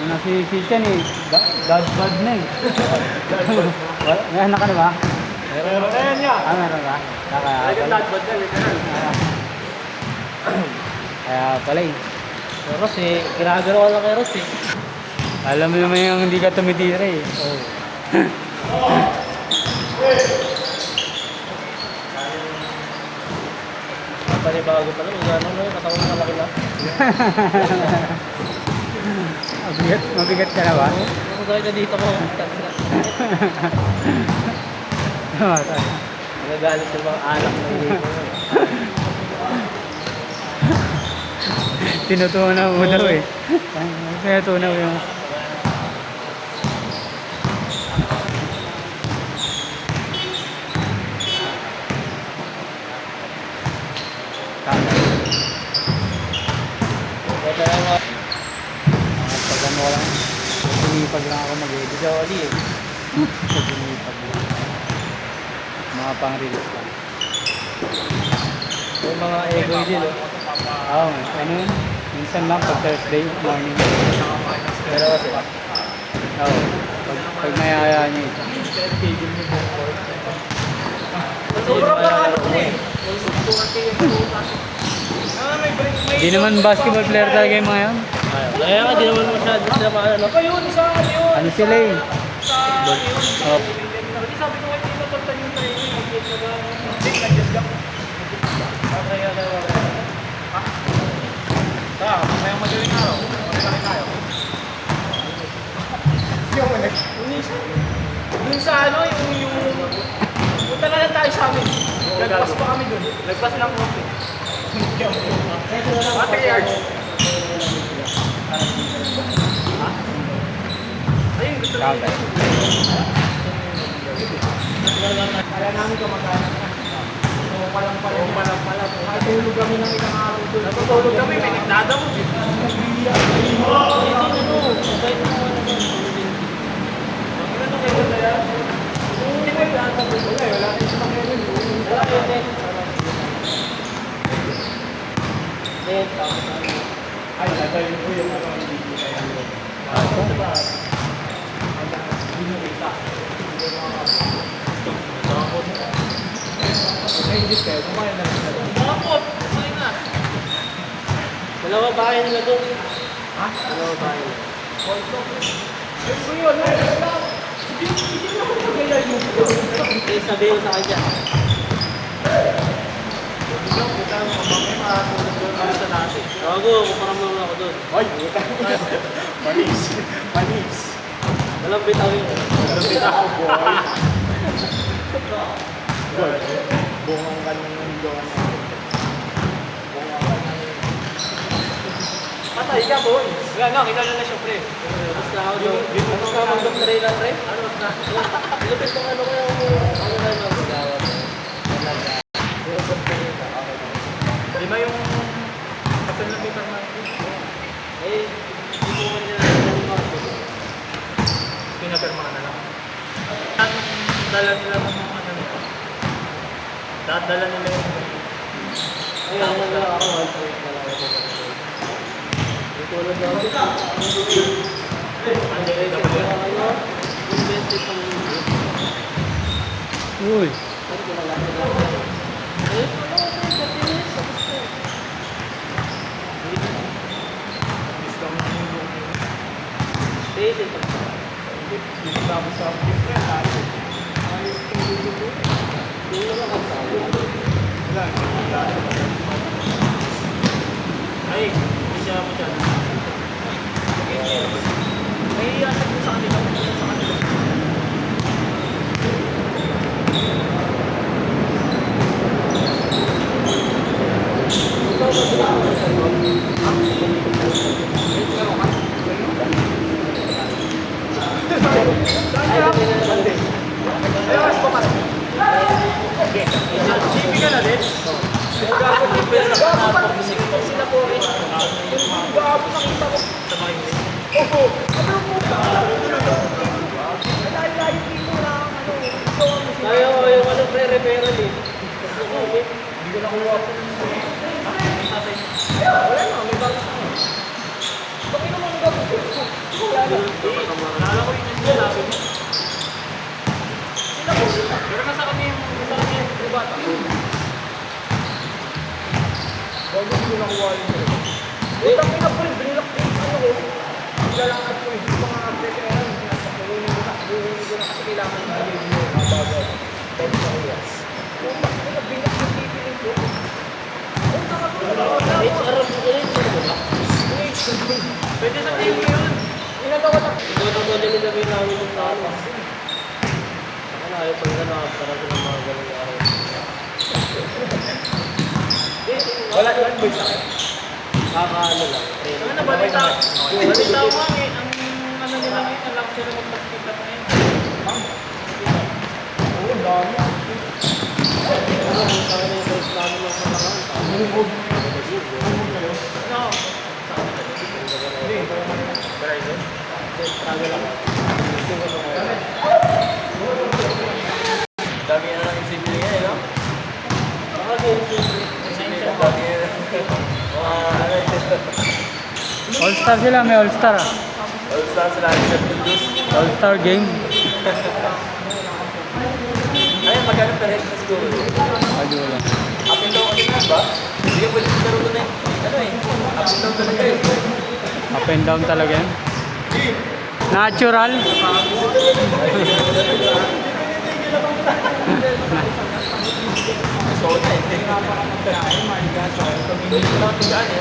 Si Chan eh. God bad na eh. May anak ka na ba? Meron na yan niya. Meron ka? Talagang lagbad na, Kaya pala eh. Ross eh, ginagano ko lang kay Ross eh. Alam mo naman yung hindi ka tumitira eh. Panibago pala, kung gano'n na yun, katawan na malaki na. Mabigat ka na ba? Kung gano'n ka dito ko, nagagalit ng mga alak na dito. Tinutunaw mo daw eh. Tinutunaw yung... Pag-ano lang, pag-inipag lang ako mag-edit. Jolly eh. Pag-inipag lang. Mga pang-release lang. Yung mga egoy din oh. Oo, ano yun? Minsan lang pag Thursday morning. Pero kasi, Oo, pag mayaya niya ito. sobrang baka eh. Hindi naman basketball player talaga yung mga yan. Kaya nga, di naman masyado sila maano. Ano sila eh? Oh. Dun sa ano, yung punta na lang tayo sa amin. Nagpas pa kami dun. Nagpas lang po. 3 yards. Ayun, gusto ko. Kaya namin kamagana. Palang. Natutulog kami ng ilang araw doon. Natutulog kami, may nagdadamo. Ay, natayin ko yung ano, hindi kaya nyo. Nainggit kayo, kumain na rin natin. Makapot! Kumain na! Dalawa bahay nila doon. Ha? Dalawa bahay nila. Sabihin sa kanya. Gago, kumaramang ako doon. Ay, Manis. Walang bitaw yun. Walang bitaw, boy. Bungang ka ng doon. Patay ka, boy. Wala na, kita na syempre. Basta ako doon. Basta ako doon na rin, pre. Ano na? Ilapit kong ano kaya mo. Ano na yung magawa mo? Lima yung kapalapitan natin. Eh, hindi ko man nila natin. Pinapirma ka na lang. Dala nila ng mga ano nila. Dala nila yung... Ayun, wala ako. Tulad na ako. Uy. Ay, siya mo siya. Ay, asap mo sa kanila. Sa kanila. Ayaw, ano, pre-referral eh. Hindi ko nakuha po. Wala na, may balas na. Bakit naman nagagawin ko? Naalala ko yung sinasabi mo. Sila po. Pero nasa kami yung pribata. Bago ko nakuha yung dalawa. Utang ko na po rin, binilak ko yung ano ko. Galangat ko yung mga veteran. Pinasakuhin ko na kasi kailangan na yung mga bago. Bago sa kuya. Utang ko na binilak yung tipiling ko. Utang ako na. HR mo ko rin, ano ba? Pwede sa TV yun. Inagawa na. Ito ko din nilagay namin yung talo. Ako na, ayaw pag nakakara ko ng mga ganun araw. Wala yan, boy, sa akin. Kakaano lang. Ano na, balita ko nga eh. Ang ano nila ngayon, alam ko sila mag-basket up ngayon. Oo, dami. Ano, kung saan na yung first namin ng panakaan. Lumog. No. Verizon? Tago lang. Dami na lang yung simple nga, eh, no? Baka din, Dami na All-star sila, may all-star ah. All-star sila, All-star. All-star game. Ayun, magkano per head na siguro? Ayun lang. Up and down kasi na ba? Hindi ka pwede siguro doon eh. Ano eh? Up and down talaga eh. Up and down talaga yan. Natural. So, na eh. Pwede ko lang tigaan eh.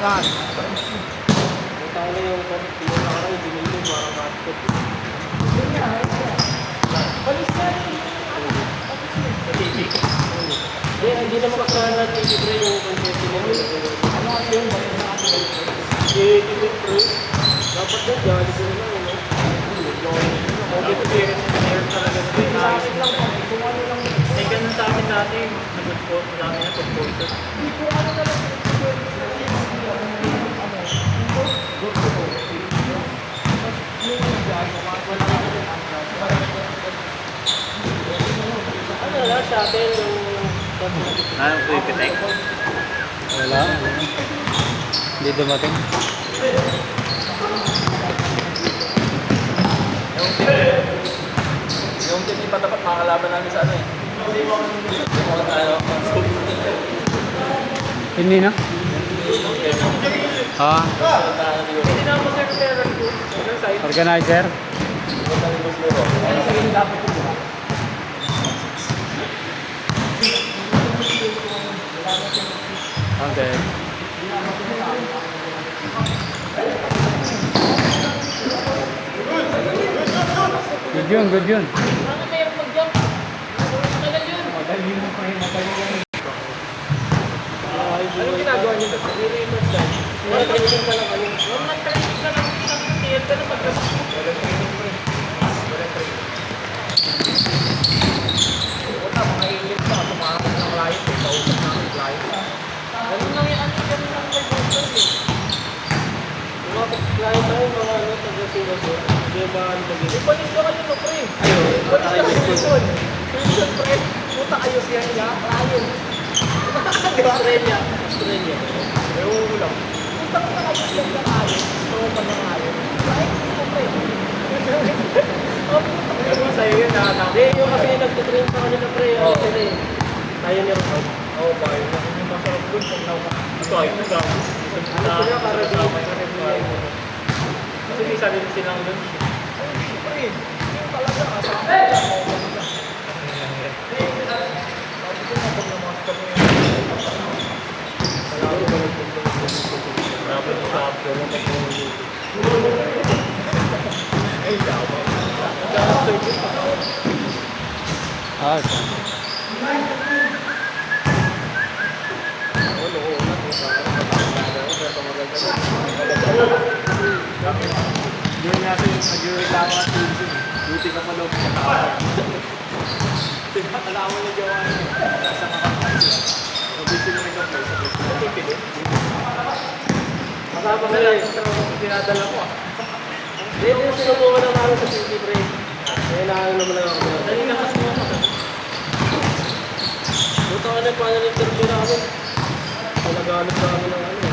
Yan. tayo na yung pinakakarang binili mo parang basket. Hindi naman kasalanan natin libre yung konsepto mo. Ano kasi yung balik na natin? Libre. Dapat na dyan, libre na lang. Okay, to be meron talaga sa pinayos mo. Eh, ganun sa akin dati, nag-post sa amin na pag-post. Ano na sa atin yung... Anong ko ipitek? Wala. Hindi dumating. Yung team pa dapat makakalaban namin sa ano eh. Yung mga ano, Hindi na. Ah, Hindi na ako sir, pero side. organizer. Okay. Good yun, good yun. Ano mayroon mag-jump? Tagal yun. Anong ginagawa niyo doon? Nire-record dyan. Wala training pa lang kami. Huwag nag-training ka lang isang tier ka na pagkasal mo. Wala, mga ilit pa. Tumakas ng client eh. Kausap ng client. Ganun lang yan, ganun lang may boston eh. Yung mga client tayo, mga ano, taga-Singapore. Hindi ba ano mag-iit? Ipalis ka kayo no, pre. Ipalis ka kayo Wilson. Wilson, pre. Puta kayo siya niya. Client. Australia. Australia. Ewan ko lang. Puta ka kayo siya niya client. So, pag ng client. Client mo, pre. Oh, puta ka Ganun sa'yo yun, Hindi, yung kasi nagtitrain sa kanila pre. Ano sila eh. Tayo ni Rod. Oo, ba? Yung masarap dun. Pag nawa. Ito ay, ito lang. Ano sila, Caribbean. Kasi may sabi din silang doon. Pre, yung talaga. Asama ka. Sabi ko nga, pag namaskap mo yun. Dapat yung sa upload ng technology. Ay, dawa. Ah, okay. Yun nga sa yung nag-reklamo at pinsin. Buti ka pa loob sa tao. Alaman niya gawa niya. Nasa makakain. Mabisi na rin ka sa bisi. Ito pili. Kasama ko Dala, eh. dinadala ko. Hindi, sinubukan na namin sa city break. Kaya naano naman lang ako. Dali na kasi mo. Buta ka na paano interview namin. Nagalit namin ng ano.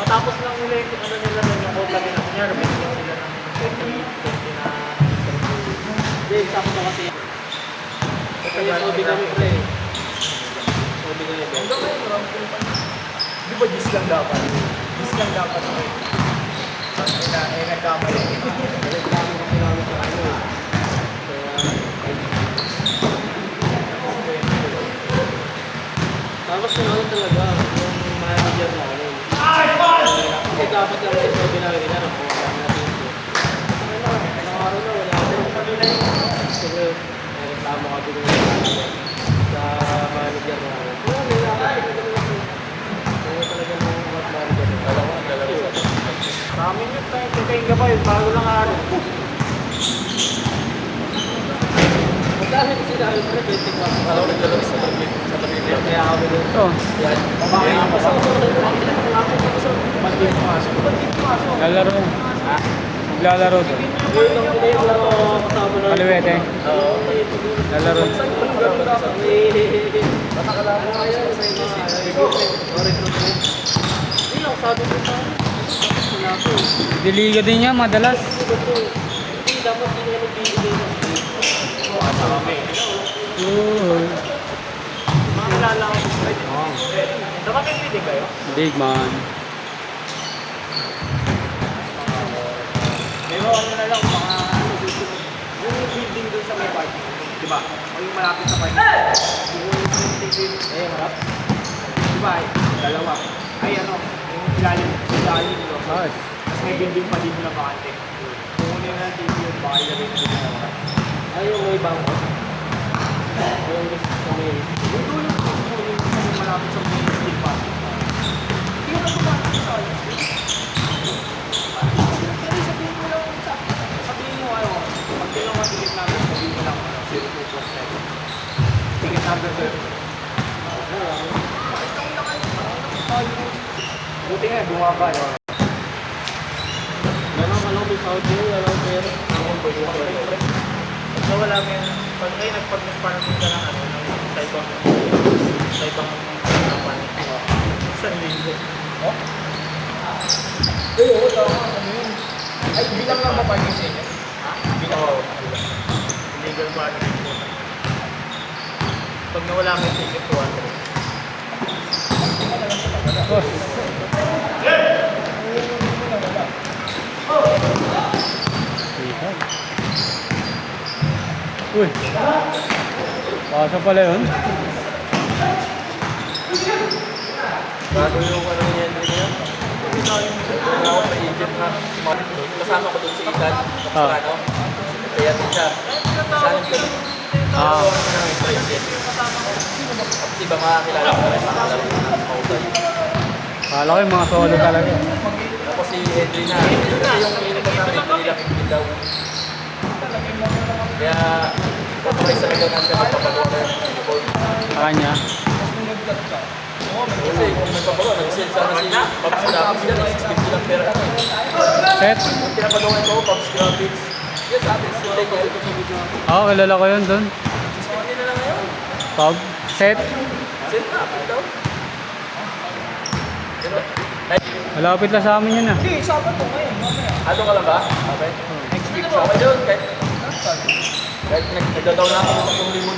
Matapos lang nila yung ano nila doon yung quota nila. Kunyari, may sila ng 20 na interview. Hindi, sakto kasi. Kaya sobi kami play. Sobi kami. Hanggang ngayon, marami ko pa. Di ba 10 lang dapat? 10 lang dapat. Nagkamali. Nagreklamo kasi namin sa ano eh. Tapos yung ano talaga, yung manager namin. Kasi dapat lang may sobi namin na nakuha lang natin ito. Ilang araw na wala din. Sige, nagreklamo kami ng sa manager namin. Wala, nilakad ko talaga. Kaya talaga ng manager namin. Dalawa. Sa amin yun, tayo ka pa yun, bago lang araw. Dahil sila ay 24 araw naglalaro sa tablet. Kaya kami doon. Ito. Yan. Bakit nga pa sa Lalaro. Lalaro doon. Ngayon lang kita yung kasama na. Kaliwete. Oo. Lalaro. Patakala mo nga yan sa mga recruitment. Hindi lang, sabi ko sa akin. Wala ko. Diliga din niya madalas. Hindi, dapat hindi ka nagbibigay ng Oo. Mga kilala ko sa pwede. Dapat may meeting kayo? Big man. Pero ano na lang, mga ano, susunod. Yung building doon sa may parking. Di ba? O yung malapit sa parking. Yung building eh, harap. Di ba? Dalawa. Ay ano, yung ilalim doon. Nice. Tapos may building pa din na bakante. Kukunin na natin yung baka ilagay na doon na. Ayaw may bangko. Ayaw sa may Yung doon yung malapit sa may steel parking. Hindi ka na pumasok sa ayos. Pero sabihin mo lang sa sabihin mo ano, pag kailangan ticket namin, sabihin mo lang 024. Ticket number 30. Buti nga, bumaba. Meron ka lang may sound yun, wala lang pera. Pag nawala mo yan, pag kayo nagpag-parating ka ng ano, sa ibang company. Isang linggo. Oh? Oo, tama. Ano yun? Ay, bilang lang ba parking sa inyo? Ha? Oo. Illegal parking po. Pag nawala mo yung ticket, 200. Uy. Pasa pala yun. Bago yung ano ni Henry ngayon. Wala ako may agent na. Kasama ko doon si Ikan. Ano? Kaya din siya. Kasanin ko doon. Ah. Tapos iba makakilala ko rin mga kalaro na mautay. Kala ko yung mga solo talaga. Tapos si Henry na. Kasi yung initan namin, hindi lang yung daw. Kaya, kapag sa ikaw na siya magpapagawa ng uniform. Sa kanya. Kasi kung magpapagawa, nag-sale sana si Pops Graphics yan. 650 lang pera ano. Set. Yung pinapagawa ko, Pops Graphics. Yes, atin si Legal. Oo, kilala ko yun doon. 650 na lang ngayon. Pub. Set. Sale na, pag daw. Pero, ay, Malapit na sa amin yun ah. Hindi, sabat ko ngayon, mamaya. ano ka lang ba? Okay. Next week Okay doon, kahit nagdadaw na ako ng libo.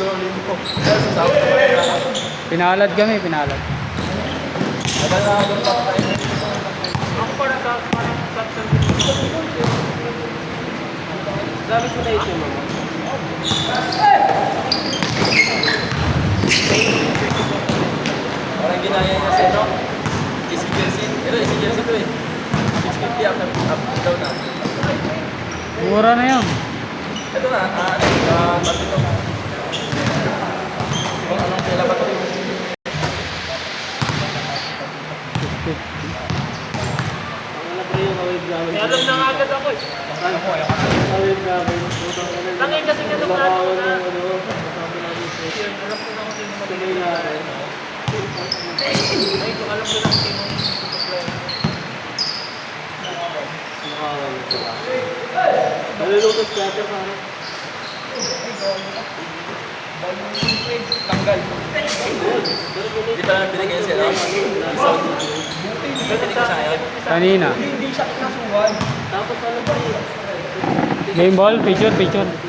Pero sa South Korea na ako. Pinalad kami, pinalad. Nagal na ako doon pa tayo. Ako parang sa Dami ko na ito, mama. Parang ginaya niya sa ano? Easy jersey. Pero easy jersey ko eh. 650 up daw na. Mura na yun. Ito na, sabi ko. Kung anong kailan ba ito? May alam na nga agad ako eh. Tangin kasi nga nung plano na. Alam ko na kung sino mag-ibig. Ay, kung alam ko lang sino yung supply. Naluluto scatter pa ano? Tanggal. Hindi pa namin binigyan sila. Binigyan ko sa ngayon. Kanina. Hindi siya kinasuhan. Tapos ano ba yun? Game ball, picture, picture.